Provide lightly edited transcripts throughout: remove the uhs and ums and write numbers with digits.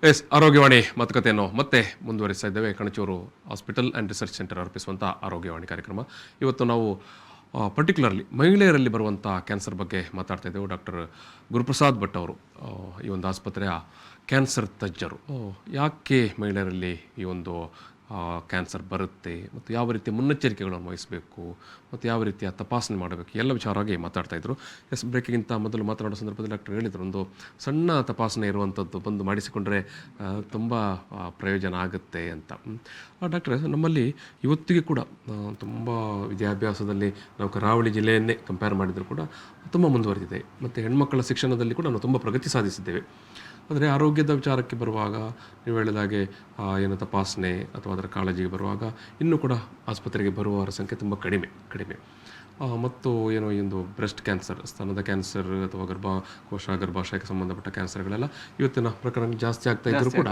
S ಆರೋಗ್ಯವಾಣಿ ಮಾತುಕತೆಯನ್ನು ಮತ್ತೆ ಮುಂದುವರಿಸ್ತಾ ಇದ್ದೇವೆ. Kanachur hospital and research centre ಅರ್ಪಿಸುವಂಥ ಆರೋಗ್ಯವಾಣಿ ಕಾರ್ಯಕ್ರಮ. ಇವತ್ತು ನಾವು ಪರ್ಟಿಕ್ಯುಲರ್ಲಿ ಮಹಿಳೆಯರಲ್ಲಿ ಬರುವಂಥ ಕ್ಯಾನ್ಸರ್ ಬಗ್ಗೆ ಮಾತಾಡ್ತಾ ಇದ್ದೇವೆ. ಡಾಕ್ಟರ್ ಗುರುಪ್ರಸಾದ್ ಭಟ್ ಅವರು ಈ ಒಂದು ಆಸ್ಪತ್ರೆಯ ಕ್ಯಾನ್ಸರ್ ತಜ್ಞರು. ಯಾಕೆ ಮಹಿಳೆಯರಲ್ಲಿ ಈ ಒಂದು ಕ್ಯಾನ್ಸರ್ ಬರುತ್ತೆ ಮತ್ತು ಯಾವ ರೀತಿಯ ಮುನ್ನೆಚ್ಚರಿಕೆಗಳನ್ನು ವಹಿಸಬೇಕು ಮತ್ತು ಯಾವ ರೀತಿಯ ತಪಾಸಣೆ ಮಾಡಬೇಕು ಎಲ್ಲ ವಿಚಾರವಾಗಿ ಮಾತಾಡ್ತಾಯಿದ್ರು. ಬ್ರೇಕಿಗಿಂತ ಮೊದಲು ಮಾತನಾಡೋ ಸಂದರ್ಭದಲ್ಲಿ ಡಾಕ್ಟರ್ ಹೇಳಿದರು, ಒಂದು ಸಣ್ಣ ತಪಾಸಣೆ ಇರುವಂಥದ್ದು ಬಂದು ಮಾಡಿಸಿಕೊಂಡ್ರೆ ತುಂಬ ಪ್ರಯೋಜನ ಆಗುತ್ತೆ ಅಂತ. ಡಾಕ್ಟ್ರೆ, ನಮ್ಮಲ್ಲಿ ಇವತ್ತಿಗೆ ಕೂಡ ತುಂಬ ವಿದ್ಯಾಭ್ಯಾಸದಲ್ಲಿ ನಾವು ಕರಾವಳಿ ಜಿಲ್ಲೆಯನ್ನೇ ಕಂಪೇರ್ ಮಾಡಿದರೂ ಕೂಡ ತುಂಬ ಮುಂದುವರೆದಿದೆ ಮತ್ತು ಹೆಣ್ಮಕ್ಕಳ ಶಿಕ್ಷಣದಲ್ಲಿ ಕೂಡ ನಾವು ತುಂಬ ಪ್ರಗತಿ ಸಾಧಿಸಿದ್ದೇವೆ. ಆದರೆ ಆರೋಗ್ಯದ ವಿಚಾರಕ್ಕೆ ಬರುವಾಗ ನೀವು ಹೇಳಿದಾಗೆ ಏನು ತಪಾಸಣೆ ಅಥವಾ ಅದರ ಕಾಳಜಿಗೆ ಬರುವಾಗ ಇನ್ನೂ ಕೂಡ ಆಸ್ಪತ್ರೆಗೆ ಬರುವವರ ಸಂಖ್ಯೆ ತುಂಬ ಕಡಿಮೆ. ಮತ್ತು ಏನೋ ಈ ಒಂದು ಬ್ರೆಸ್ಟ್ ಕ್ಯಾನ್ಸರ್, ಸ್ತನದ ಕ್ಯಾನ್ಸರ್ ಅಥವಾ ಗರ್ಭಾಶಯಕ್ಕೆ ಸಂಬಂಧಪಟ್ಟ ಕ್ಯಾನ್ಸರ್ಗಳೆಲ್ಲ ಇವತ್ತಿನ ಪ್ರಕರಣ ಜಾಸ್ತಿ ಆಗ್ತಾ ಇದ್ದರೂ ಕೂಡ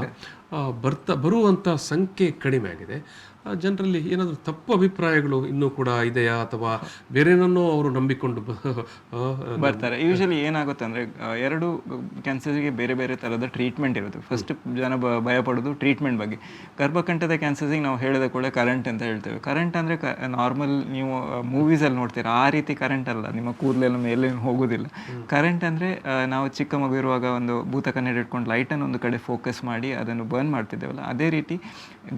ಬರುವಂಥ ಸಂಖ್ಯೆ ಕಡಿಮೆ ಆಗಿದೆ. ಜನರಲ್ಲಿ ಏನಾದರೂ ತಪ್ಪು ಅಭಿಪ್ರಾಯಗಳು ಇನ್ನೂ ಕೂಡ ಇದೆಯಾ ಅಥವಾ ಬೇರೆನನ್ನೋ ಅವರು ನಂಬಿಕೊಂಡು ಬರ್ತಾರೆ. ಯೂಶಲಿ ಏನಾಗುತ್ತೆ ಅಂದರೆ ಎರಡು ಕ್ಯಾನ್ಸರ್ಗೆ ಬೇರೆ ಬೇರೆ ಥರದ ಟ್ರೀಟ್ಮೆಂಟ್ ಇರುತ್ತೆ. ಫಸ್ಟ್ ಜನ ಭಯ ಪಡೋದು ಟ್ರೀಟ್ಮೆಂಟ್ ಬಗ್ಗೆ. ಗರ್ಭಕಂಠದ ಕ್ಯಾನ್ಸರ್ಸಿಗೆ ನಾವು ಹೇಳಿದ ಕೂಡ ಕರೆಂಟ್ ಅಂತ ಹೇಳ್ತೇವೆ. ಕರೆಂಟ್ ಅಂದರೆ ನಾರ್ಮಲ್ ನೀವು ಮೂವೀಸಲ್ಲಿ ನೋಡ್ತೀರಾ ಆ ರೀತಿ ಕರೆಂಟ್ ಅಲ್ಲ, ನಿಮ್ಮ ಕೂದಲೆಲ್ಲ ಮೇಲೆ ಹೋಗೋದಿಲ್ಲ. ಕರೆಂಟ್ ಅಂದರೆ ನಾವು ಚಿಕ್ಕ ಮಗು ಇರುವಾಗ ಒಂದು ಭೂತ ಕನ್ನಡಿ ಇಟ್ಕೊಂಡು ಲೈಟನ್ನು ಒಂದು ಕಡೆ ಫೋಕಸ್ ಮಾಡಿ ಅದನ್ನು ಬರ್ನ್ ಮಾಡ್ತಿದ್ದೇವಲ್ಲ, ಅದೇ ರೀತಿ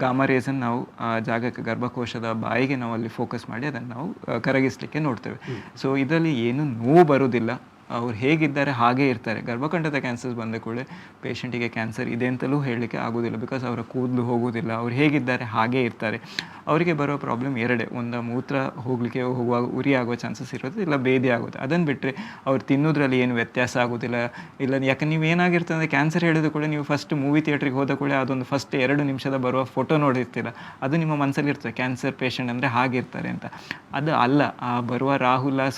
ಗಾಮಾ ರೇಸನ್ನು ನಾವು ಜಾಗಕ್ಕೆ ಗರ್ಭಕೋಶದ ಬಾಯಿಗೆ ನಾವು ಅಲ್ಲಿ ಫೋಕಸ್ ಮಾಡಿ ಅದನ್ನು ನಾವು ಕರಗಿಸಲಿಕ್ಕೆ ನೋಡ್ತೇವೆ. ಸೊ ಇದರಲ್ಲಿ ಏನು ನೋವು ಬರೋದಿಲ್ಲ, ಅವ್ರು ಹೇಗಿದ್ದಾರೆ ಹಾಗೇ ಇರ್ತಾರೆ. ಗರ್ಭಕಂಠದ ಕ್ಯಾನ್ಸರ್ಸ್ ಬಂದ ಕೂಡ ಪೇಷಂಟಿಗೆ ಕ್ಯಾನ್ಸರ್ ಇದೆ ಅಂತಲೂ ಹೇಳಲಿಕ್ಕೆ ಆಗೋದಿಲ್ಲ, ಬಿಕಾಸ್ ಅವರ ಕೂದಲು ಹೋಗೋದಿಲ್ಲ, ಅವ್ರು ಹೇಗಿದ್ದಾರೆ ಹಾಗೇ ಇರ್ತಾರೆ. ಅವರಿಗೆ ಬರೋ ಪ್ರಾಬ್ಲಮ್ ಎರಡೇ, ಒಂದು ಮೂತ್ರ ಹೋಗುವಾಗ ಉರಿ ಆಗೋ ಚಾನ್ಸಸ್ ಇರುತ್ತೆ, ಇಲ್ಲ ಬೇದಿ ಆಗುತ್ತೆ. ಅದನ್ನು ಬಿಟ್ಟರೆ ಅವ್ರು ತಿನ್ನೋದ್ರಲ್ಲಿ ಏನು ವ್ಯತ್ಯಾಸ ಆಗೋದಿಲ್ಲ. ಇಲ್ಲ ಯಾಕೆ ನೀವು ಏನಾಗಿರ್ತದೆ ಅಂದರೆ ಕ್ಯಾನ್ಸರ್ ಹೇಳಿದ ಕೂಡ ನೀವು ಫಸ್ಟ್ ಮೂವಿ ಥಿಯೇಟ್ರಿಗೆ ಹೋದ ಕೂಡ ಅದೊಂದು ಫಸ್ಟ್ 2 ನಿಮಿಷದ ಬರುವ ಫೋಟೋ ನೋಡಿರ್ತೀರ, ಅದು ನಿಮ್ಮ ಮನಸ್ಸಲ್ಲಿ ಇರ್ತದೆ ಕ್ಯಾನ್ಸರ್ ಪೇಷಂಟ್ ಅಂದರೆ ಹಾಗಿರ್ತಾರೆ ಅಂತ. ಅದು ಅಲ್ಲ, ಆ ಬರುವ ರಾಹುಲ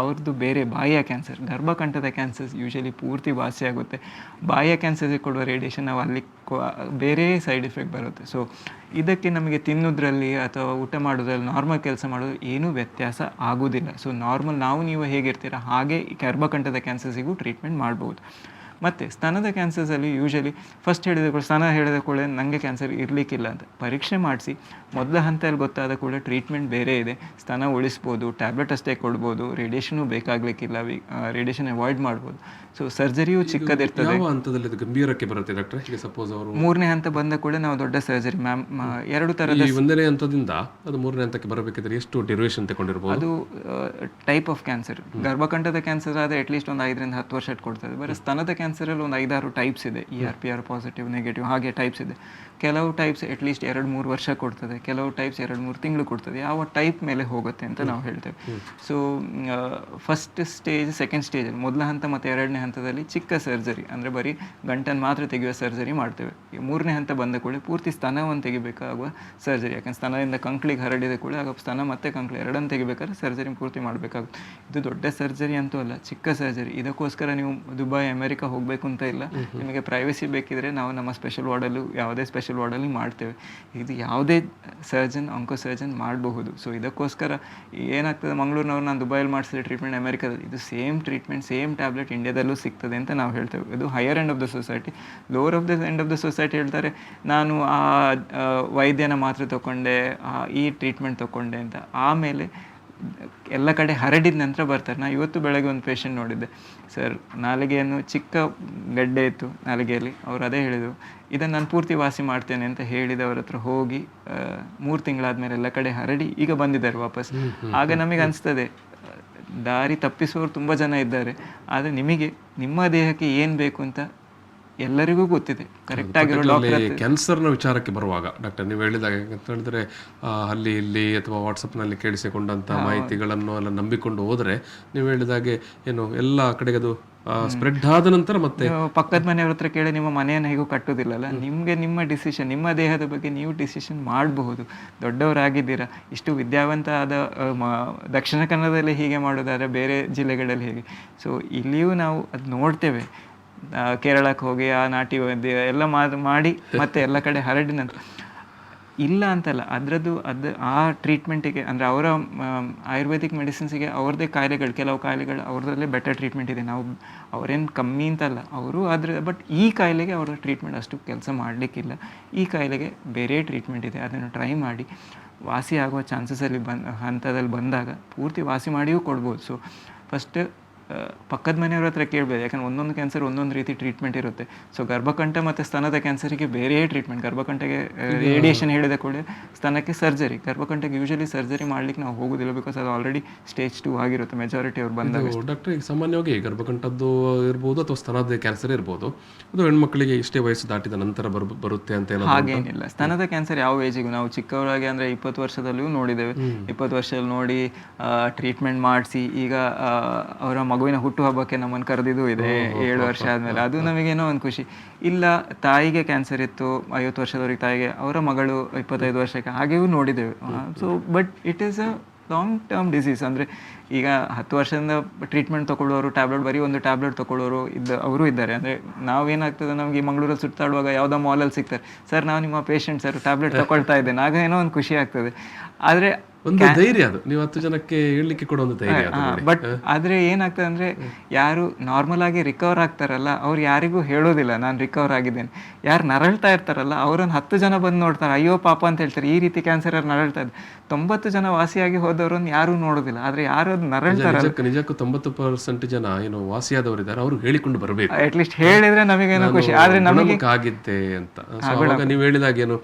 ಅವ್ರದ್ದು ಬೇರೆ ಬಾಯಿಯ ಕ್ಯಾನ್ಸರ್. ಗರ್ಭಕಂಠದ ಕ್ಯಾನ್ಸರ್ಸ್ ಯೂಶಲಿ ಪೂರ್ತಿ ವಾಸಿ ಆಗುತ್ತೆ. ಬಾಯಿಯ ಕ್ಯಾನ್ಸರ್ಗೆ ಕೊಡುವ ರೇಡಿಯೇಷನ್ ನಾವು ಅಲ್ಲಿ ಬೇರೆ ಸೈಡ್ ಎಫೆಕ್ಟ್ ಬರುತ್ತೆ. ಸೊ ಇದಕ್ಕೆ ನಮಗೆ ತಿನ್ನೋದ್ರಲ್ಲಿ ಅಥವಾ ಊಟ ಮಾಡೋದ್ರಲ್ಲಿ ನಾರ್ಮಲ್ ಕೆಲಸ ಮಾಡೋದು ಏನೂ ವ್ಯತ್ಯಾಸ ಆಗೋದಿಲ್ಲ. ಸೊ ನಾರ್ಮಲ್ ನೀವು ಹೇಗಿರ್ತೀರ ಹಾಗೆ ಗರ್ಭಕಂಠದ ಕ್ಯಾನ್ಸರ್ಸಿಗೂ ಟ್ರೀಟ್ಮೆಂಟ್ ಮಾಡ್ಬೋದು. ಮತ್ತು ಸ್ತನದ ಕ್ಯಾನ್ಸರ್ಸಲ್ಲಿ ಯೂಶಲಿ ಫಸ್ಟ್ ಸ್ತನ ಹೇಳಿದ ಕೂಡ ನನಗೆ ಕ್ಯಾನ್ಸರ್ ಇರಲಿಕ್ಕಿಲ್ಲ ಅಂತ ಪರೀಕ್ಷೆ ಮಾಡಿಸಿ ಮೊದಲ ಹಂತದಲ್ಲಿ ಗೊತ್ತಾದ ಕೂಡ ಟ್ರೀಟ್ಮೆಂಟ್ ಬೇರೆ ಇದೆ. ಸ್ತನ ಉಳಿಸ್ಬೋದು, ಟ್ಯಾಬ್ಲೆಟ್ ಅಷ್ಟೇ ಕೊಡ್ಬೋದು, ರೇಡಿಯೇಷನು ಬೇಕಾಗಲಿಕ್ಕಿಲ್ಲ, ರೇಡಿಯೇಷನ್ ಅವಾಯ್ಡ್ ಮಾಡ್ಬೋದು. ಸೊ ಸರ್ಜರಿಯೂ ಚಿಕ್ಕದಿರ್ತದೆ. ಹಂತದಲ್ಲಿ ಗಂಭೀರಕ್ಕೆ ಬರುತ್ತೆ ಡಾಕ್ಟರ್. ಈಗ ಸಪೋಸ್ ಅವರು 3ನೇ ಹಂತ ಬಂದ ಕೂಡ ನಾವು ದೊಡ್ಡ ಸರ್ಜರಿ ಮ್ಯಾಮ್ 2 ಥರದ. 1ನೇ ಹಂತದಿಂದ ಅದು 3ನೇ ಹಂತಕ್ಕೆ ಬರಬೇಕಿದ್ರೆ ಎಷ್ಟು ಡ್ಯೂರೇಷನ್ ತಗೊಂಡಿರ್ಬೋದು? ಅದು ಟೈಪ್ ಆಫ್ ಕ್ಯಾನ್ಸರ್. ಗರ್ಭಕಂಠದ ಕ್ಯಾನ್ಸರ್ ಆದರೆ ಅಟ್ಲೀಸ್ಟ್ ಒಂದು 5 ರಿಂದ 10 ವರ್ಷ ಕೊಡ್ತದೆ. ಬರೀ ಸ್ತನದ ಕ್ಯಾನ್ಸರಲ್ಲಿ ಒಂದು 5-6 ಟೈಪ್ಸ್ ಇದೆ. ER-PR ಪಾಸಿಟಿವ್, ನೆಗೆಟಿವ್ ಹಾಗೆ ಟೈಪ್ಸ್ ಇದೆ. ಕೆಲವು ಟೈಪ್ಸ್ ಅಟ್ಲೀಸ್ಟ್ 2-3 ವರ್ಷ ಕೊಡ್ತದೆ, ಕೆಲವು ಟೈಪ್ಸ್ 2-3 ತಿಂಗಳು ಕೊಡ್ತದೆ. ಯಾವ ಟೈಪ್ ಮೇಲೆ ಹೋಗುತ್ತೆ ಅಂತ ನಾವು ಹೇಳ್ತೇವೆ. ಸೊ ಫಸ್ಟ್ ಸ್ಟೇಜ್, ಸೆಕೆಂಡ್ ಸ್ಟೇಜಲ್ಲಿ ಮೊದಲ ಹಂತ ಮತ್ತು 2ನೇ ಹಂತದಲ್ಲಿ ಚಿಕ್ಕ ಸರ್ಜರಿ ಅಂದರೆ ಬರೀ ಗಂಟನ್ನು ಮಾತ್ರ ತೆಗೆಯುವ ಸರ್ಜರಿ ಮಾಡ್ತೇವೆ. 3ನೇ ಹಂತ ಬಂದ ಕೂಡ ಪೂರ್ತಿ ಸ್ತನವನ್ನು ತೆಗಿಬೇಕಾಗುವ ಸರ್ಜರಿ. ಯಾಕಂದ್ರೆ ಸ್ತನದಿಂದ ಕಂಕ್ಳಿಗೆ ಹರಡಿದ ಕೂಡ ಆಗ ಸ್ತನ ಮತ್ತು ಕಂಕ್ಳು ಎರಡನ್ನು ತೆಗಿಬೇಕಾದ್ರೆ ಸರ್ಜರಿ ಪೂರ್ತಿ ಮಾಡಬೇಕಾಗುತ್ತೆ. ಇದು ದೊಡ್ಡ ಸರ್ಜರಿ ಅಂತೂ ಅಲ್ಲ, ಚಿಕ್ಕ ಸರ್ಜರಿ. ಇದಕ್ಕೋಸ್ಕರ ನೀವು ದುಬೈ, ಅಮೆರಿಕ ಹೋಗಬೇಕು ಅಂತ ಇಲ್ಲ. ನಿಮಗೆ ಪ್ರೈವಸಿ ಬೇಕಿದ್ರೆ ನಾವು ನಮ್ಮ ಸ್ಪೆಷಲ್ ವಾರ್ಡಲ್ಲೂ ಯಾವುದೇ ಸ್ಪೆಷಲ್ ವಾರ್ಡಲ್ಲಿ ಮಾಡ್ತೇವೆ. ಇದು ಯಾವುದೇ ಆಂಕೋ ಸರ್ಜನ್ ಮಾಡಬಹುದು. ಸೊ ಇದಕ್ಕೋಸ್ಕರ ಏನಾಗ್ತದೆ, ಮಂಗಳೂರಿನವ್ರು ನಾನು ದುಬೈಯಲ್ಲಿ ಮಾಡಿಸಿದ ಟ್ರೀಟ್ಮೆಂಟ್ ಅಮೆರಿಕದಲ್ಲಿ ಇದು ಸೇಮ್ ಟ್ರೀಟ್ಮೆಂಟ್, ಸೇಮ್ ಟ್ಯಾಬ್ಲೆಟ್ ಇಂಡಿಯಾದಲ್ಲೂ ಸಿಗ್ತದೆ ಅಂತ ನಾವು ಹೇಳ್ತೇವೆ. ಇದು higher end of the society. Lower of the end of the society ಹೇಳ್ತಾರೆ ನಾನು ಆ ವೈದ್ಯನ ಮಾತ್ರೆ ತಗೊಂಡೆ, ಈ ಟ್ರೀಟ್ಮೆಂಟ್ ತಗೊಂಡೆ ಅಂತ. ಆಮೇಲೆ ಎಲ್ಲ ಕಡೆ ಹರಡಿದ ನಂತರ ಬರ್ತಾರೆ. ನಾನು ಇವತ್ತು ಬೆಳಗ್ಗೆ ಒಂದು ಪೇಷಂಟ್ ನೋಡಿದ್ದೆ, ಸರ್ ನಾಲಿಗೆಯನ್ನು ಚಿಕ್ಕ ಗಡ್ಡೆ ಇತ್ತು ನಾಲಿಗೆಯಲ್ಲಿ, ಅವ್ರು ಅದೇ ಹೇಳಿದರು ಇದನ್ನು ನಾನು ಪೂರ್ತಿ ವಾಸಿ ಮಾಡ್ತೇನೆ ಅಂತ ಹೇಳಿದವ್ರ ಹತ್ರ ಹೋಗಿ 3 ತಿಂಗಳಾದ್ಮೇಲೆ ಎಲ್ಲ ಕಡೆ ಹರಡಿ ಈಗ ಬಂದಿದ್ದಾರೆ ವಾಪಸ್. ಆಗ ನಮಗೆ ಅನಿಸ್ತದೆ ದಾರಿ ತಪ್ಪಿಸುವವರು ತುಂಬ ಜನ ಇದ್ದಾರೆ, ಆದರೆ ನಿಮಗೆ ನಿಮ್ಮ ದೇಹಕ್ಕೆ ಏನು ಬೇಕು ಅಂತ ಎಲ್ಲರಿಗೂ ಗೊತ್ತಿದೆ. ಕರೆಕ್ಟ್ ಆಗಿರೋ ಡಾಕ್ಟರ್. ಕ್ಯಾನ್ಸರ್ನ ವಿಚಾರಕ್ಕೆ ಬರುವಾಗ ಡಾಕ್ಟರ್, ನೀವು ಹೇಳಿದಾಗ ಅಂತ ಹೇಳಿದ್ರೆ ಅಲ್ಲಿ ಇಲ್ಲಿ ಅಥವಾ ವಾಟ್ಸಪ್ನಲ್ಲಿ ಕೇಳಿಸಿಕೊಂಡಂಥ ಮಾಹಿತಿಗಳನ್ನು ಎಲ್ಲ ನಂಬಿಕೊಂಡು ಹೋದರೆ ನೀವು ಹೇಳಿದಾಗೆ ಏನು ಎಲ್ಲ ಕಡೆಗೆ ಅದು ಸ್ಪ್ರೆಡ್ ಆದ ನಂತರ ಮತ್ತೆ ಪಕ್ಕದ ಮನೆಯವ್ರ ಹತ್ರ ಕೇಳಿ ನಿಮ್ಮ ಮನೆಯನ್ನು ಹೇಗೂ ಕಟ್ಟೋದಿಲ್ಲಲ್ಲ. ನಿಮಗೆ ನಿಮ್ಮ ಡಿಸಿಷನ್, ನಿಮ್ಮ ದೇಹದ ಬಗ್ಗೆ ನೀವು ಡಿಸಿಷನ್ ಮಾಡಬಹುದು. ದೊಡ್ಡವರಾಗಿದ್ದೀರಾ, ಇಷ್ಟು ವಿದ್ಯಾವಂತ ಆದ ದಕ್ಷಿಣ ಕನ್ನಡದಲ್ಲಿ ಹೀಗೆ ಮಾಡೋದಾದರೆ ಬೇರೆ ಜಿಲ್ಲೆಗಳಲ್ಲಿ ಹೇಗೆ? ಸೊ ಇಲ್ಲಿಯೂ ನಾವು ಅದು ನೋಡ್ತೇವೆ. ಕೇರಳಕ್ಕೆ ಹೋಗಿ ಆ ನಾಟಿ ವೈದ್ಯ ಎಲ್ಲ ಮಾಡಿ ಮತ್ತೆ ಎಲ್ಲ ಕಡೆ ಹರಡಿನಂತ ಇಲ್ಲ ಅಂತಲ್ಲ, ಅದು ಆ ಟ್ರೀಟ್ಮೆಂಟಿಗೆ ಅಂದರೆ ಅವರ ಆಯುರ್ವೇದಿಕ್ ಮೆಡಿಸಿನ್ಸಿಗೆ ಅವ್ರದ್ದೇ ಕಾಯಿಲೆಗಳು, ಕೆಲವು ಕಾಯಿಲೆಗಳು ಅವ್ರದ್ರಲ್ಲೇ ಬೆಟರ್ ಟ್ರೀಟ್ಮೆಂಟ್ ಇದೆ. ನಾವು ಅವರೇನು ಕಮ್ಮಿ ಅಂತಲ್ಲ, ಅವರು ಆದರೆ ಬಟ್ ಈ ಕಾಯಿಲೆಗೆ ಅವರ ಟ್ರೀಟ್ಮೆಂಟ್ ಅಷ್ಟು ಕೆಲಸ ಮಾಡಲಿಕ್ಕಿಲ್ಲ. ಈ ಕಾಯಿಲೆಗೆ ಬೇರೆ ಟ್ರೀಟ್ಮೆಂಟ್ ಇದೆ, ಅದನ್ನು ಟ್ರೈ ಮಾಡಿ ವಾಸಿ ಆಗುವ ಚಾನ್ಸಸಲ್ಲಿ ಹಂತದಲ್ಲಿ ಬಂದಾಗ ಪೂರ್ತಿ ವಾಸಿ ಮಾಡಿಯೂ ಕೊಡ್ಬೋದು. ಸೊ ಫಸ್ಟ್ ಪಕ್ಕದ ಮನೆಯವ್ರ ಹತ್ರ ಕೇಳಬೇಕು, ಯಾಕಂದರೆ ಒಂದೊಂದು ಕ್ಯಾನ್ಸರ್ ಒಂದೊಂದು ರೀತಿ ಟ್ರೀಟ್ಮೆಂಟ್ ಇರುತ್ತೆ. ಸೊ ಗರ್ಭಕಂಠ ಮತ್ತು ಸ್ತನದ ಕ್ಯಾನ್ಸರಿಗೆ ಬೇರೆ ಟ್ರೀಟ್ಮೆಂಟ್. ಗರ್ಭಕಂಠಗೆ ರೇಡಿಯೇಷನ್ ಹೇಳಿದ ಕೂಡ ಸ್ತನಕ್ಕೆ ಸರ್ಜರಿ. ಗರ್ಭಕಂಠಕ್ಕೆ ಯೂಶಲಿ ಸರ್ಜರಿ ಮಾಡ್ಲಿಕ್ಕೆ ನಾವು ಹೋಗೋದಿಲ್ಲ, ಬಿಕಾಸ್ ಅದು ಆಲ್ರೆಡಿ ಸ್ಟೇಜ್ 2 ಆಗಿರುತ್ತೆ ಮೆಜಾರಿಟಿ ಅವ್ರು ಬಂದಾಗ. ಡಾಕ್ಟರ್, ಈಗ ಸಾಮಾನ್ಯವಾಗಿ ಗರ್ಭಕಂಠದ್ದು ಇರ್ಬೋದು ಅಥವಾ ಸ್ತನದ ಕ್ಯಾನ್ಸರ್ ಇರ್ಬೋದು, ಅದು ಹೆಣ್ಮಕ್ಳಿಗೆ ಇಷ್ಟೇ ವಯಸ್ಸು ದಾಟಿದ ನಂತರ ಬರುತ್ತೆ ಅಂತ ಹಾಗೇನಿಲ್ಲ. ಸ್ತನದ ಕ್ಯಾನ್ಸರ್ ಯಾವ ಏಜಿಗೂ, ನಾವು ಚಿಕ್ಕವರಾಗಿ ಅಂದರೆ 20 ವರ್ಷದಲ್ಲೂ ನೋಡಿದ್ದೇವೆ. 20 ವರ್ಷದಲ್ಲಿ ನೋಡಿ ಟ್ರೀಟ್ಮೆಂಟ್ ಮಾಡಿಸಿ ಈಗ ಅವರ ಮಗುವಿನ ಹುಟ್ಟುಹಬ್ಬಕ್ಕೆ ನಮ್ಮನ್ನು ಕರೆದಿದ್ದು ಇದೆ 7 ವರ್ಷ ಆದಮೇಲೆ. ಅದು ನಮಗೇನೋ ಒಂದು ಖುಷಿ. ಇಲ್ಲ ತಾಯಿಗೆ ಕ್ಯಾನ್ಸರ್ ಇತ್ತು 50 ವರ್ಷದವರೆಗೆ, ತಾಯಿಗೆ ಅವರ ಮಗಳು 25 ವರ್ಷಕ್ಕೆ, ಹಾಗೆಯೂ ನೋಡಿದ್ದೇವೆ. So but it is a long term disease. ಅಂದರೆ ಈಗ 10 ವರ್ಷದಿಂದ ಟ್ರೀಟ್ಮೆಂಟ್ ತೊಗೊಳ್ಳೋರು, ಬರೀ ಒಂದು ಟ್ಯಾಬ್ಲೆಟ್ ತೊಗೊಳ್ಳೋರು ಅವರು ಇದ್ದಾರೆ. ಅಂದರೆ ನಾವೇನಾಗ್ತದೆ, ನಮಗೆ ಮಂಗಳೂರಲ್ಲಿ ಸುತ್ತಾಡುವಾಗ ಯಾವುದೋ ಮಾಲಲ್ಲಿ ಸಿಗ್ತಾರೆ, ಸರ್ ನಾವು ನಿಮ್ಮ ಪೇಷಂಟ್ ಸರ್, ಟ್ಯಾಬ್ಲೆಟ್ ತೊಗೊಳ್ತಾ ಇದ್ದೇನೆ, ಆಗ ಏನೋ ಒಂದು ಖುಷಿ ಆಗ್ತದೆ. ಆದರೆ ಒಂದು ಧೈರ್ಯ, ಅದು ನೀವು 10 ಜನಕ್ಕೆ ಹೇಳಲಿಕ್ಕೆ ಕೊಡೋ ಒಂದು ಧೈರ್ಯ. ಬಟ್ ಆದರೆ ಏನಾಗ್ತದೆ ಅಂದರೆ, ಯಾರು ನಾರ್ಮಲ್ ಆಗಿ ರಿಕವರ್ ಆಗ್ತಾರಲ್ಲ ಅವ್ರು ಯಾರಿಗೂ ಹೇಳೋದಿಲ್ಲ ನಾನು ರಿಕವರ್ ಆಗಿದ್ದೇನೆ. ಯಾರು ನರಳ್ತಾ ಇರ್ತಾರಲ್ಲ ಅವರನ್ನು 10 ಜನ ಬಂದು ನೋಡ್ತಾರೆ, ಅಯ್ಯೋ ಪಾಪ ಅಂತ ಹೇಳ್ತಾರೆ, ಈ ರೀತಿ ಕ್ಯಾನ್ಸರ್ ಯಾರು ನರಳ್ತಾ ಇದ್ದಾರೆ. 90 ಜನ ವಾಸಿಯಾಗಿ ಹೋದವ್ರನ್ನ ಯಾರೂ ನೋಡೋದಿಲ್ಲ. ಆದರೆ ಯಾರು ನರಳ್ತಾರಲ್ಲ, ನಿಜಕ್ಕೂ 90% ಜನ ಏನು ವಾಸಿಯಾದವರಿದ್ದಾರೆ, ಅವ್ರು ಹೇಳಿಕೊಂಡು ಬರಬೇಕು. ಅಟ್ಲೀಸ್ಟ್ ಹೇಳಿದ್ರೆ ನಮಗೇನೋ ಖುಷಿ. ಆದರೆ ನಮಗೆ ಆಗಿದ್ದೆ ಅಂತ. ಆವಾಗ ನೀವು ಹೇಳಿದಾಗ ಏನು,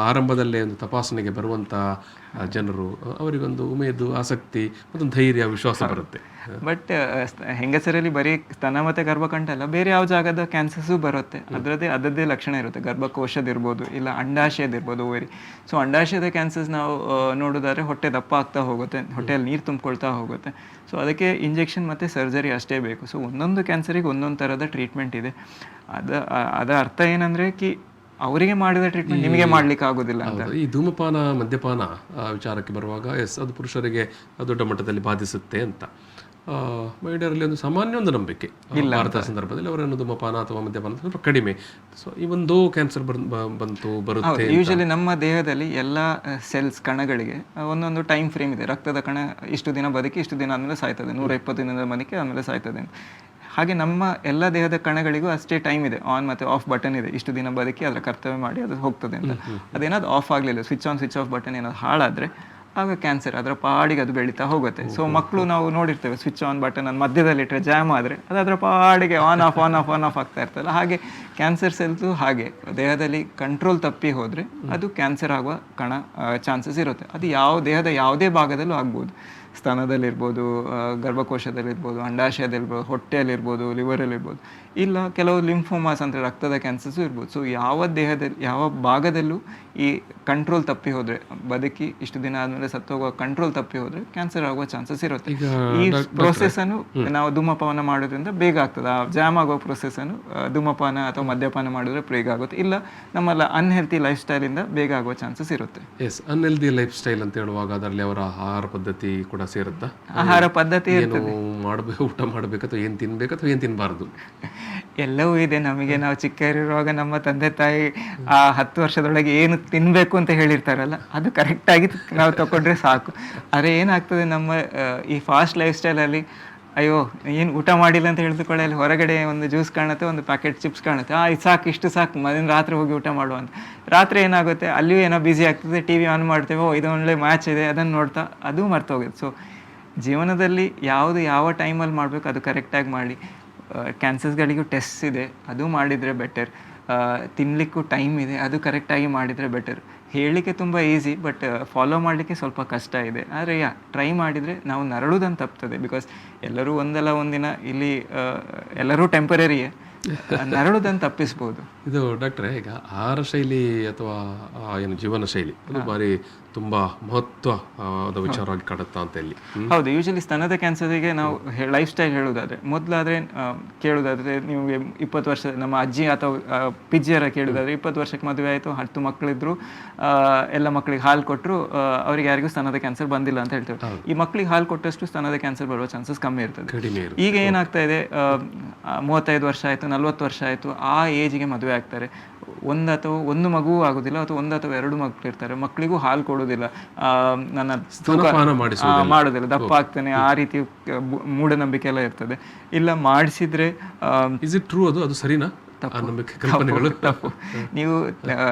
ಆರಂಭದಲ್ಲೇ ಒಂದು ತಪಾಸಣೆಗೆ ಬರುವಂತ ಜನರು, ಅವರಿಗೊಂದು ಉಮೇದು, ಆಸಕ್ತಿ, ಮತ್ತೊಂದು ಧೈರ್ಯ, ವಿಶ್ವಾಸ ಬರುತ್ತೆ. ಬಟ್ ಹೆಂಗಸರಲ್ಲಿ ಬರೀ ಸ್ತನ ಮತ್ತು ಗರ್ಭಕಂಠ ಅಲ್ಲ, ಬೇರೆ ಯಾವ ಜಾಗದ ಕ್ಯಾನ್ಸರ್ಸು ಬರುತ್ತೆ. ಅದರದ್ದೇ ಲಕ್ಷಣ ಇರುತ್ತೆ. ಗರ್ಭಕೋಶದಿರ್ಬೋದು, ಇಲ್ಲ ಅಂಡಾಶಯದಿರ್ಬೋದು, ಓವರಿ. ಸೊ ಅಂಡಾಶಯದ ಕ್ಯಾನ್ಸರ್ಸ್ ನಾವು ನೋಡೋದಾದ್ರೆ ಹೊಟ್ಟೆ ದಪ್ಪ ಆಗ್ತಾ ಹೋಗುತ್ತೆ, ಹೊಟ್ಟೆಯಲ್ಲಿ ನೀರು ತುಂಬಿಕೊಳ್ತಾ ಹೋಗುತ್ತೆ. ಸೊ ಅದಕ್ಕೆ ಇಂಜೆಕ್ಷನ್ ಮತ್ತು ಸರ್ಜರಿ ಅಷ್ಟೇ ಬೇಕು. ಸೊ ಒಂದೊಂದು ಕ್ಯಾನ್ಸರಿಗೆ ಒಂದೊಂದು ಥರದ ಟ್ರೀಟ್ಮೆಂಟ್ ಇದೆ. ಅದರ ಅರ್ಥ ಏನಂದರೆ ಅವರಿಗೆ ಮಾಡಿದ ಟ್ರೀಟ್ಮೆಂಟ್ ನಿಮಗೆ ಮಾಡ್ಲಿಕ್ಕೆ ಆಗೋದಿಲ್ಲ ಅಂತ. ಈ ಧೂಮಪಾನ, ಮದ್ಯಪಾನ ವಿಚಾರಕ್ಕೆ ಬರುವಾಗ, ಎಸ್, ಅದು ಪುರುಷರಿಗೆ ದೊಡ್ಡ ಮಟ್ಟದಲ್ಲಿ ಬಾಧಿಸುತ್ತೆ ಅಂತ ಮಹಿಳೆಯರಲ್ಲಿ ಒಂದು ಸಾಮಾನ್ಯ ಒಂದು ನಂಬಿಕೆ. ಭಾರತ ಸಂದರ್ಭದಲ್ಲಿ ಅವರನ್ನು ಧೂಮಪಾನ ಅಥವಾ ಮದ್ಯಪಾನ ಸ್ವಲ್ಪ ಕಡಿಮೆ. ಸೊ ಈ ಒಂದು ಕ್ಯಾನ್ಸರ್ ಬರುತ್ತೆ. ಯೂಶಲಿ ನಮ್ಮ ದೇಹದಲ್ಲಿ ಎಲ್ಲ ಸೆಲ್ಸ್, ಕಣಗಳಿಗೆ ಒಂದೊಂದು ಟೈಮ್ ಫ್ರೇಮ್ ಇದೆ. ರಕ್ತದ ಕಣ ಇಷ್ಟು ದಿನ ಬದುಕಿ ಇಷ್ಟು ದಿನ ಆದಮೇಲೆ ಸಾಯ್ತದೆ, 120 ದಿನದ ಬದುಕಿ ಆದಮೇಲೆ ಸಾಯ್ತದೆ. ಹಾಗೆ ನಮ್ಮ ಎಲ್ಲ ದೇಹದ ಕಣಗಳಿಗೂ ಅಷ್ಟೇ ಟೈಮ್ ಇದೆ, ಆನ್ ಮತ್ತು ಆಫ್ ಬಟನ್ ಇದೆ. ಇಷ್ಟು ದಿನ ಬದುಕಿ ಅದರ ಕರ್ತವ್ಯ ಮಾಡಿ ಅದು ಹೋಗ್ತದೆ ಅಂತ. ಅದೇನಾದ್ರು ಆಫ್ ಆಗಲಿಲ್ಲ, switch on switch off button ಏನಾದ್ರು ಹಾಳಾದರೆ ಆಗ ಕ್ಯಾನ್ಸರ್ ಅದರ ಪಾಡಿಗೆ ಅದು ಬೆಳೀತಾ ಹೋಗುತ್ತೆ. ಸೊ ಮಕ್ಕಳು ನಾವು ನೋಡಿರ್ತೇವೆ, ಸ್ವಿಚ್ ಆನ್ ಬಟನ್ ಅನ್ನು ಮಧ್ಯದಲ್ಲಿಟ್ಟರೆ ಜಾಮ್ ಆದರೆ ಅದು ಅದರ ಪಾಡಿಗೆ ಆನ್ ಆಫ್ ಆಗ್ತಾ ಇರ್ತಲ್ಲ. ಹಾಗೆ ಕ್ಯಾನ್ಸರ್ ಸೆಲ್ಸು ಹಾಗೆ ದೇಹದಲ್ಲಿ ಕಂಟ್ರೋಲ್ ತಪ್ಪಿ ಹೋದರೆ ಅದು ಕ್ಯಾನ್ಸರ್ ಆಗುವ ಚಾನ್ಸಸ್ ಇರುತ್ತೆ. ಅದು ದೇಹದ ಯಾವುದೇ ಭಾಗದಲ್ಲೂ ಆಗ್ಬೋದು. ಸ್ತನದಲ್ಲಿರ್ಬೋದು, ಗರ್ಭಕೋಶದಲ್ಲಿರ್ಬೋದು, ಅಂಡಾಶಯದಲ್ಲಿರ್ಬೋದು, ಹೊಟ್ಟೆಯಲ್ಲಿರ್ಬೋದು, ಲಿವರಲ್ಲಿರ್ಬೋದು, ಇಲ್ಲ ಕೆಲವು ಲಿಂಫೋಮಾಸ್ ಅಂದರೆ ರಕ್ತದ ಕ್ಯಾನ್ಸರ್ಸು ಇರ್ಬೋದು. ಸೊ ಯಾವ ಭಾಗದಲ್ಲೂ ಈ ಕಂಟ್ರೋಲ್ ತಪ್ಪಿ ಹೋದರೆ, ಬದುಕಿ ಇಷ್ಟು ದಿನ ಆದಮೇಲೆ ಸತ್ತೋಗುವ ಕಂಟ್ರೋಲ್ ತಪ್ಪಿ ಹೋದರೆ ಕ್ಯಾನ್ಸರ್ ಆಗುವ ಚಾನ್ಸಸ್ ಇರುತ್ತೆ. ಈ ಪ್ರೊಸೆಸ್ಸನ್ನು ನಾವು ಧೂಮಪಾನ ಮಾಡೋದ್ರಿಂದ ಬೇಗ ಆಗ್ತದೆ. ಆ ಜಾಮ್ ಆಗುವ ಪ್ರೊಸೆಸ್ಸನ್ನು ಧೂಮಪಾನ ಅಥವಾ ಮದ್ಯಪಾನ ಮಾಡಿದ್ರೆ ಬೇಗ ಆಗುತ್ತೆ. ಇಲ್ಲ ನಮ್ಮಲ್ಲ ಅನ್ಹೆಲ್ತಿ ಲೈಫ್ ಸ್ಟೈಲಿಂದ ಬೇಗ ಆಗುವ ಚಾನ್ಸಸ್ ಇರುತ್ತೆ. ಎಸ್, ಅನ್ಹೆಲ್ದಿ ಲೈಫ್ ಸ್ಟೈಲ್ ಅಂತ ಹೇಳುವಾಗ ಅದರಲ್ಲಿ ಅವರ ಆಹಾರ ಪದ್ಧತಿ ಕೂಡ ಸೇರುತ್ತಾ? ಆಹಾರ ಪದ್ಧತಿ ಊಟ ಮಾಡಬೇಕು ಅಥವಾ ಏನು ತಿನ್ಬೇಕು ಅಥವಾ ಏನು ತಿನ್ನಬಾರ್ದು ಎಲ್ಲವೂ ಇದೆ. ನಮಗೆ ನಾವು ಚಿಕ್ಕವರಿರುವಾಗ ನಮ್ಮ ತಂದೆ ತಾಯಿ ಆ 10 ವರ್ಷದೊಳಗೆ ಏನು ತಿನ್ನಬೇಕು ಅಂತ ಹೇಳಿರ್ತಾರಲ್ಲ, ಅದು ಕರೆಕ್ಟಾಗಿ ನಾವು ತಗೊಂಡ್ರೆ ಸಾಕು. ಆದರೆ ಏನಾಗ್ತದೆ, ನಮ್ಮ ಈ ಫಾಸ್ಟ್ ಲೈಫ್ ಸ್ಟೈಲಲ್ಲಿ ಅಯ್ಯೋ ಏನು ಊಟ ಮಾಡಿಲ್ಲ ಅಂತ ಹೇಳಿದುಕೊಳ್ಳಿ, ಅಲ್ಲಿ ಹೊರಗಡೆ ಒಂದು ಜ್ಯೂಸ್ ಕಾಣುತ್ತೆ, ಒಂದು ಪ್ಯಾಕೆಟ್ ಚಿಪ್ಸ್ ಕಾಣುತ್ತೆ, ಇದು ಸಾಕು, ಇಷ್ಟು ಸಾಕು, ಮಧ್ಯಾಹ್ನ ರಾತ್ರಿ ಹೋಗಿ ಊಟ ಮಾಡುವಂತ. ರಾತ್ರಿ ಏನಾಗುತ್ತೆ, ಅಲ್ಲಿಯೂ ಏನೋ ಬ್ಯುಸಿ ಆಗ್ತದೆ, ಟಿ ವಿ ಆನ್ ಮಾಡ್ತೇವೆ, ಇದು ಒಳ್ಳೆ ಮ್ಯಾಚ್ ಇದೆ, ಅದನ್ನು ನೋಡ್ತಾ ಅದು ಮರ್ತೋಗುತ್ತೆ. ಸೊ ಜೀವನದಲ್ಲಿ ಯಾವ ಟೈಮಲ್ಲಿ ಮಾಡಬೇಕು ಅದು ಕರೆಕ್ಟಾಗಿ ಮಾಡಿ. ಕ್ಯಾನ್ಸರ್ಸ್ಗಳಿಗೂ ಟೆಸ್ಟ್ ಇದೆ, ಅದು ಮಾಡಿದರೆ ಬೆಟರ್. ತಿನ್ನಲಿಕ್ಕೂ ಟೈಮ್ ಇದೆ, ಅದು ಕರೆಕ್ಟಾಗಿ ಮಾಡಿದರೆ ಬೆಟರ್. ಹೇಳಲಿಕ್ಕೆ ತುಂಬ ಈಸಿ, ಬಟ್ ಫಾಲೋ ಮಾಡಲಿಕ್ಕೆ ಸ್ವಲ್ಪ ಕಷ್ಟ ಇದೆ. ಆದರೆ ಟ್ರೈ ಮಾಡಿದರೆ ನಾವು ನರಳುವುದನ್ನು ತಪ್ತದೆ. ಬಿಕಾಸ್ ಎಲ್ಲರೂ ಒಂದಲ್ಲ ಒಂದಿನ ಇಲ್ಲಿ ಎಲ್ಲರೂ ಟೆಂಪರರಿಯೇ, ನರಳುವುದನ್ನು ತಪ್ಪಿಸ್ಬೋದು. ಇದು ಡಾಕ್ಟ್ರೆ, ಈಗ ಆಹಾರ ಶೈಲಿ ಅಥವಾ ಏನು ಜೀವನ ಶೈಲಿ ಅದು ಬಾರಿ ತುಂಬ ಮಹತ್ವದ ವಿಚಾರವಾಗಿ ಕಾಡುತ್ತಾ ಅಂತ ಇಲ್ಲಿ. ಹೌದು, ಯೂಶಲಿ ಸ್ತನದ ಕ್ಯಾನ್ಸರಿಗೆ ನಾವು ಲೈಫ್ ಸ್ಟೈಲ್ ಹೇಳೋದಾದರೆ, ಮೊದಲಾದರೆ ಕೇಳೋದಾದರೆ ನಿಮಗೆ 20 ವರ್ಷ ನಮ್ಮ ಅಜ್ಜಿ ಅಥವಾ ಪಿಜ್ಜಿಯರ ಕೇಳೋದಾದರೆ 20 ವರ್ಷಕ್ಕೆ ಮದುವೆ ಆಯಿತು, 10 ಮಕ್ಕಳಿದ್ರು, ಎಲ್ಲ ಮಕ್ಕಳಿಗೆ ಹಾಲು ಕೊಟ್ಟರು, ಅವರಿಗೆ ಯಾರಿಗೂ ಸ್ತನದ ಕ್ಯಾನ್ಸರ್ ಬಂದಿಲ್ಲ ಅಂತ ಹೇಳ್ತೇವೆ. ಈ ಮಕ್ಕಳಿಗೆ ಹಾಲು ಕೊಟ್ಟಷ್ಟು ಸ್ತನದ ಕ್ಯಾನ್ಸರ್ ಬರುವ ಚಾನ್ಸಸ್ ಕಮ್ಮಿ ಇರ್ತದೆ. ಈಗ ಏನಾಗ್ತಾ ಇದೆ, 35 ವರ್ಷ ಆಯಿತು, 40 ವರ್ಷ ಆಯಿತು, ಆ ಏಜಿಗೆ ಮದುವೆ ಆಗ್ತಾರೆ. ಒಂದು ಮಗುವೂ ಆಗೋದಿಲ್ಲ, ಅಥವಾ ಒಂದು ಅಥವಾ ಎರಡು ಮಕ್ಕಳು ಇರ್ತಾರೆ, ಮಕ್ಕಳಿಗೂ ಹಾಲು ಕೊಡೋದಿಲ್ಲ, ನನ್ನ ಸ್ತನಪಾನ ಮಾಡಿಸುವುದಿಲ್ಲ. ಮಾಡೋದಿಲ್ಲ, ದಪ್ಪ ಆಗ್ತಾನೆ, ಆ ರೀತಿ ಮೂಢನಂಬಿಕೆ ಎಲ್ಲ ಇರ್ತದೆ. ಇಲ್ಲ ಮಾಡಿಸಿದ್ರೆ ಇಸ್ ಇಟ್ ಟ್ರೂ? ಅದು ಸರಿನಾ? ತಪ್ಪು. ನೀವು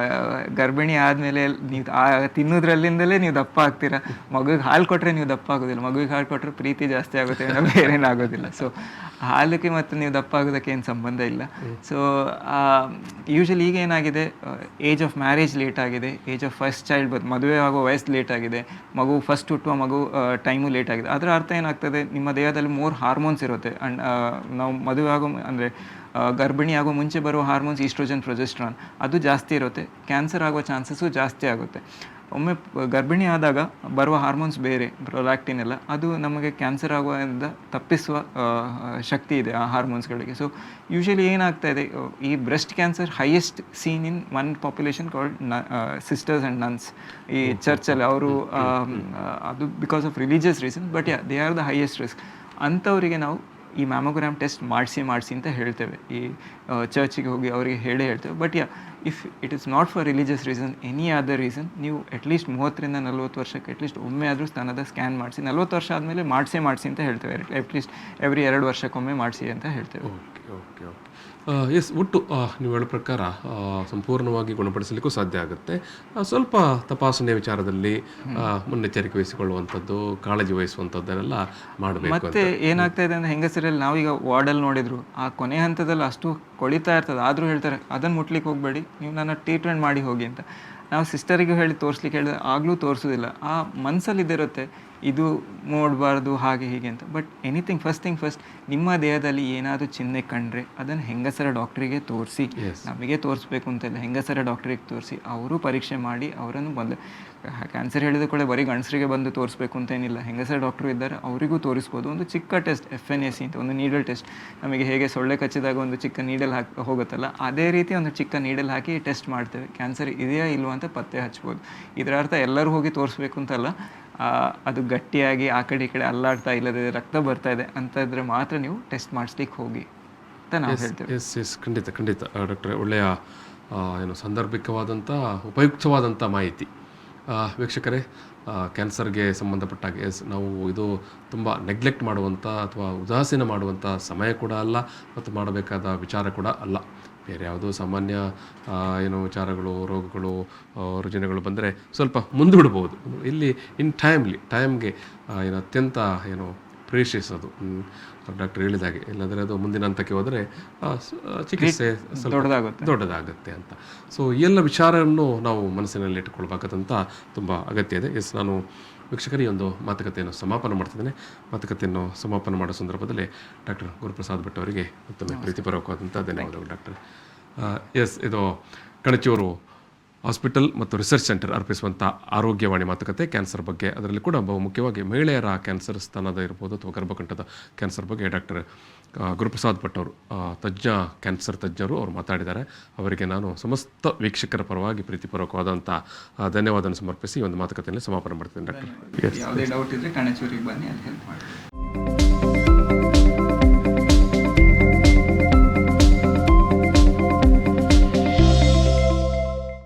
ಗರ್ಭಿಣಿ ಆದಮೇಲೆ ನೀವು ತಿನ್ನೋದ್ರಲ್ಲಿಂದಲೇ ನೀವು ದಪ್ಪ ಆಗ್ತೀರಾ. ಮಗುಗೆ ಹಾಲು ಕೊಟ್ಟರೆ ನೀವು ದಪ್ಪ ಆಗೋದಿಲ್ಲ. ಮಗುವಿಗೆ ಹಾಲು ಕೊಟ್ಟರೆ ಪ್ರೀತಿ ಜಾಸ್ತಿ ಆಗುತ್ತೆ, ಬೇರೇನಾಗೋದಿಲ್ಲ. ಸೊ ಹಾಲಕ್ಕೆ ಮತ್ತು ನೀವು ದಪ್ಪ ಆಗೋದಕ್ಕೆ ಏನು ಸಂಬಂಧ ಇಲ್ಲ. ಸೊ ಯೂಶಲಿ ಈಗ ಏನಾಗಿದೆ, ಏಜ್ ಆಫ್ ಮ್ಯಾರೇಜ್ ಲೇಟ್ ಆಗಿದೆ, age of first child birth, ಮದುವೆ ಆಗೋ ವಯಸ್ಸು ಲೇಟ್ ಆಗಿದೆ, ಮಗು ಫಸ್ಟ್ ಹುಟ್ಟುವ ಮಗು ಟೈಮು ಲೇಟ್ ಆಗಿದೆ. ಅದರ ಅರ್ಥ ಏನಾಗ್ತದೆ, ನಿಮ್ಮ ದೇಹದಲ್ಲಿ ಮೋರ್ ಹಾರ್ಮೋನ್ಸ್ ಇರುತ್ತೆ. ಆ್ಯಂಡ್ ನಾವು ಮದುವೆ ಆಗೋ ಅಂದರೆ ಗರ್ಭಿಣಿ ಆಗೋ ಮುಂಚೆ ಬರುವ ಹಾರ್ಮೋನ್ಸ್ ಈಸ್ಟ್ರೋಜನ್, ಪ್ರೊಜೆಸ್ಟ್ರಾನ್, ಅದು ಜಾಸ್ತಿ ಇರುತ್ತೆ. ಕ್ಯಾನ್ಸರ್ ಆಗೋ ಚಾನ್ಸಸ್ಸು ಜಾಸ್ತಿ ಆಗುತ್ತೆ. ಒಮ್ಮೆ ಗರ್ಭಿಣಿ ಆದಾಗ ಬರುವ ಹಾರ್ಮೋನ್ಸ್ ಬೇರೆ, ಪ್ರೊಲ್ಯಾಕ್ಟಿನ್ ಎಲ್ಲ, ಅದು ನಮಗೆ ಕ್ಯಾನ್ಸರ್ ಆಗುವುದರಿಂದ ತಪ್ಪಿಸುವ ಶಕ್ತಿ ಇದೆ ಆ ಹಾರ್ಮೋನ್ಸ್ಗಳಿಗೆ. ಸೊ ಯೂಶಲಿ ಏನಾಗ್ತಾ ಇದೆ, ಈ breast cancer highest seen in one population called sisters and nuns. ಈ ಚರ್ಚಲ್ಲಿ ಅವರು ಅದು because of religious reason, but they are the highest risk. ಅಂಥವರಿಗೆ ನಾವು ಈ ಮ್ಯಾಮೋಗ್ರಾಮ್ ಟೆಸ್ಟ್ ಮಾಡಿಸಿ ಅಂತ ಹೇಳ್ತೇವೆ. ಈ ಚರ್ಚಿಗೆ ಹೋಗಿ ಅವರಿಗೆ ಹೇಳ್ತೇವೆ. But if it is not for religious reason, any other reason, ನೀವು ಅಟ್ಲೀಸ್ಟ್ 30ರಿಂದ 40 ವರ್ಷಕ್ಕೆ ಅಟ್ಲೀಸ್ಟ್ ಒಮ್ಮೆ ಆದರೂ ಸ್ತನದ ಸ್ಕ್ಯಾನ್ ಮಾಡಿಸಿ. 40 ವರ್ಷ ಆದಮೇಲೆ ಮಾಡಿಸಿ ಅಂತ ಹೇಳ್ತೇವೆ. ಅಟ್ಲೀಸ್ಟ್ ಎವ್ರಿ 2 ವರ್ಷಕ್ಕೊಮ್ಮೆ ಮಾಡಿಸಿ ಅಂತ ಹೇಳ್ತೇವೆ. ಓಕೆ. ಎಸ್, ಒಟ್ಟು ನೀವು ಹೇಳೋ ಪ್ರಕಾರ ಸಂಪೂರ್ಣವಾಗಿ ಗುಣಪಡಿಸಲಿಕ್ಕೂ ಸಾಧ್ಯ ಆಗುತ್ತೆ. ಸ್ವಲ್ಪ ತಪಾಸಣೆ ವಿಚಾರದಲ್ಲಿ ಮುನ್ನೆಚ್ಚರಿಕೆ ವಹಿಸಿಕೊಳ್ಳುವಂಥದ್ದು, ಕಾಳಜಿ ವಹಿಸುವಂಥದ್ದನ್ನೆಲ್ಲ ಮಾಡಬೇಕು. ಮತ್ತೆ ಏನಾಗ್ತಾ ಇದೆ ಅಂದರೆ, ಹೆಂಗಸರಲ್ಲಿ ನಾವೀಗ ವಾರ್ಡಲ್ಲಿ ನೋಡಿದ್ರು ಆ ಕೊನೆ ಹಂತದಲ್ಲಿ ಅಷ್ಟು ಕೊಳಿತಾ ಇರ್ತದೆ, ಆದರೂ ಹೇಳ್ತಾರೆ ಅದನ್ನು ಮುಟ್ಲಿಕ್ಕೆ ಹೋಗಬೇಡಿ, ನೀವು ನನ್ನ ಟ್ರೀಟ್ಮೆಂಟ್ ಮಾಡಿ ಹೋಗಿ ಅಂತ. ನಾವು ಸಿಸ್ಟರಿಗೂ ಹೇಳಿ ತೋರಿಸ್ಲಿಕ್ಕೆ ಹೇಳಿದ್ರೆ ಆಗಲೂ ತೋರಿಸೋದಿಲ್ಲ. ಆ ಮನಸ್ಸಲ್ಲಿ ಇದಿರುತ್ತೆ, ಇದು ನೋಡಬಾರ್ದು ಹಾಗೆ ಹೀಗೆ ಅಂತ. ಬಟ್ ಫಸ್ಟ್ ಥಿಂಗ್ ಫಸ್ಟ್, ನಿಮ್ಮ ದೇಹದಲ್ಲಿ ಏನಾದರೂ ಚಿಹ್ನೆ ಕಂಡ್ರೆ ಅದನ್ನು ಹೆಂಗಸರ ಡಾಕ್ಟ್ರಿಗೆ ತೋರಿಸಿ. ನಮಗೆ ತೋರಿಸ್ಬೇಕು ಅಂತಿಲ್ಲ, ಹೆಂಗಸರ ಡಾಕ್ಟ್ರಿಗೆ ತೋರಿಸಿ, ಅವರು ಪರೀಕ್ಷೆ ಮಾಡಿ ಅವರನ್ನು ಬಂದು, ಕ್ಯಾನ್ಸರ್ ಹೇಳಿದ ಕೂಡ ಬರೀ ಗಂಡಸರಿಗೆ ಬಂದು ತೋರಿಸ್ಬೇಕು ಅಂತೇನಿಲ್ಲ, ಹೆಂಗಸರ ಡಾಕ್ಟ್ರು ಇದ್ದಾರೆ, ಅವರಿಗೂ ತೋರಿಸ್ಬೋದು. ಒಂದು ಚಿಕ್ಕ ಟೆಸ್ಟ್, FNAC ಅಂತ ಒಂದು ನೀಡಲ್ ಟೆಸ್ಟ್. ನಮಗೆ ಹೇಗೆ ಸೊಳ್ಳೆ ಕಚ್ಚಿದಾಗ ಒಂದು ಚಿಕ್ಕ ನೀಡಲ್ ಹೋಗುತ್ತಲ್ಲ, ಅದೇ ರೀತಿ ಒಂದು ಚಿಕ್ಕ ನೀಡಲ್ ಹಾಕಿ ಟೆಸ್ಟ್ ಮಾಡ್ತೇವೆ. ಕ್ಯಾನ್ಸರ್ ಇದೆಯಾ ಇಲ್ವಾ ಅಂತ ಪತ್ತೆ ಹಚ್ಬೋದು. ಇದರ ಅರ್ಥ ಎಲ್ಲರೂ ಹೋಗಿ ತೋರಿಸ್ಬೇಕು ಅಂತಲ್ಲ, ಅದು ಗಟ್ಟಿಯಾಗಿ ಆ ಕಡೆ ಈ ಕಡೆ ಅಲ್ಲಾಡ್ತಾ ಇಲ್ಲದೆ ರಕ್ತ ಬರ್ತಾ ಇದೆ ಅಂತ ಇದ್ರೆ ಮಾತ್ರ ನೀವು ಟೆಸ್ಟ್ ಮಾಡಿಸ್ಲಿಕ್ಕೆ ಹೋಗಿ ಅಂತ ನಾವು ಹೇಳ್ತೇವೆ. ಎಸ್, ಖಂಡಿತ ಡಾಕ್ಟ್ರೆ, ಒಳ್ಳೆಯ ಸಾಂದರ್ಭಿಕವಾದಂಥ ಉಪಯುಕ್ತವಾದಂಥ ಮಾಹಿತಿ. ವೀಕ್ಷಕರೇ, ಕ್ಯಾನ್ಸರ್ಗೆ ಸಂಬಂಧಪಟ್ಟಾಗೆ ನಾವು ಇದು ತುಂಬ ನೆಗ್ಲೆಕ್ಟ್ ಮಾಡುವಂಥ ಅಥವಾ ಉದಾಸೀನ ಮಾಡುವಂಥ ಸಮಯ ಕೂಡ ಅಲ್ಲ, ಮತ್ತು ಮಾಡಬೇಕಾದ ವಿಚಾರ ಕೂಡ ಅಲ್ಲ. ಬೇರೆ ಯಾವುದೋ ಸಾಮಾನ್ಯ ವಿಚಾರಗಳು, ರೋಗಗಳು, ರುಜಿನಗಳು ಬಂದರೆ ಸ್ವಲ್ಪ ಮುಂದೂಡ್ಬೋದು. ಇಲ್ಲಿ ಟೈಮ್ಗೆ ಅತ್ಯಂತ ಪ್ರೇಷಿಯಸ್ ಅದು. ಡಾಕ್ಟರ್ ಹೇಳಿದಾಗೆ, ಇಲ್ಲಾಂದರೆ ಅದು ಮುಂದಿನ ಹಂತಕ್ಕೆ ಹೋದರೆ ಚಿಕಿತ್ಸೆ ದೊಡ್ಡದಾಗುತ್ತೆ ಅಂತ. ಸೊ ಈ ಎಲ್ಲ ವಿಚಾರವನ್ನು ನಾವು ಮನಸ್ಸಿನಲ್ಲಿ ಇಟ್ಟುಕೊಳ್ಬೇಕಂತ ತುಂಬ ಅಗತ್ಯ ಇದೆ. ನಾನು ವೀಕ್ಷಕರಿಗೆ ಒಂದು ಮಾತುಕತೆಯನ್ನು ಸಮಾಪನ ಮಾಡ್ತಿದ್ದೇನೆ. ಮಾತುಕತೆಯನ್ನು ಸಮಾಪನ ಮಾಡೋ ಸಂದರ್ಭದಲ್ಲಿ ಡಾಕ್ಟರ್ ಗುರುಪ್ರಸಾದ್ ಭಟ್ ಅವರಿಗೆ ಮತ್ತೊಮ್ಮೆ ಪ್ರೀತಿಪೂರ್ವಕವಾದಂಥ ಧನ್ಯವಾದಗಳು ಡಾಕ್ಟರ್. ಇದು ಕಣಚೂರು ಹಾಸ್ಪಿಟಲ್ ಮತ್ತು ರಿಸರ್ಚ್ ಸೆಂಟರ್ ಅರ್ಪಿಸುವಂಥ ಆರೋಗ್ಯವಾಣಿ ಮಾತುಕತೆ ಕ್ಯಾನ್ಸರ್ ಬಗ್ಗೆ. ಅದರಲ್ಲಿ ಕೂಡ ಬಹು ಮುಖ್ಯವಾಗಿ ಮಹಿಳೆಯರ ಕ್ಯಾನ್ಸರ್ ಸ್ತನದ ಇರ್ಬೋದು ಅಥವಾ ಗರ್ಭಕಂಠದ ಕ್ಯಾನ್ಸರ್ ಬಗ್ಗೆ ಡಾಕ್ಟರ್ ಗುರುಪ್ರಸಾದ್ ಭಟ್ ಅವರು, ಕ್ಯಾನ್ಸರ್ ತಜ್ಞರು, ಅವರು ಮಾತಾಡಿದ್ದಾರೆ. ಅವರಿಗೆ ನಾನು ಸಮಸ್ತ ವೀಕ್ಷಕರ ಪರವಾಗಿ ಪ್ರೀತಿಪೂರ್ವಕವಾದಂಥ ಧನ್ಯವಾದವನ್ನು ಸಮರ್ಪಿಸಿ ಒಂದು ಮಾತುಕತೆಯಲ್ಲಿ ಸಮಾಪನ ಮಾಡ್ತೀನಿ ಡಾಕ್ಟರ್. ಯಾವುದೇ ಡೌಟ್ ಇದ್ದರೆ ಕಣಚೂರಿಗೆ ಬನ್ನಿ, ಅಲ್ಲಿ ಹೆಲ್ಪ್ ಮಾಡಿ.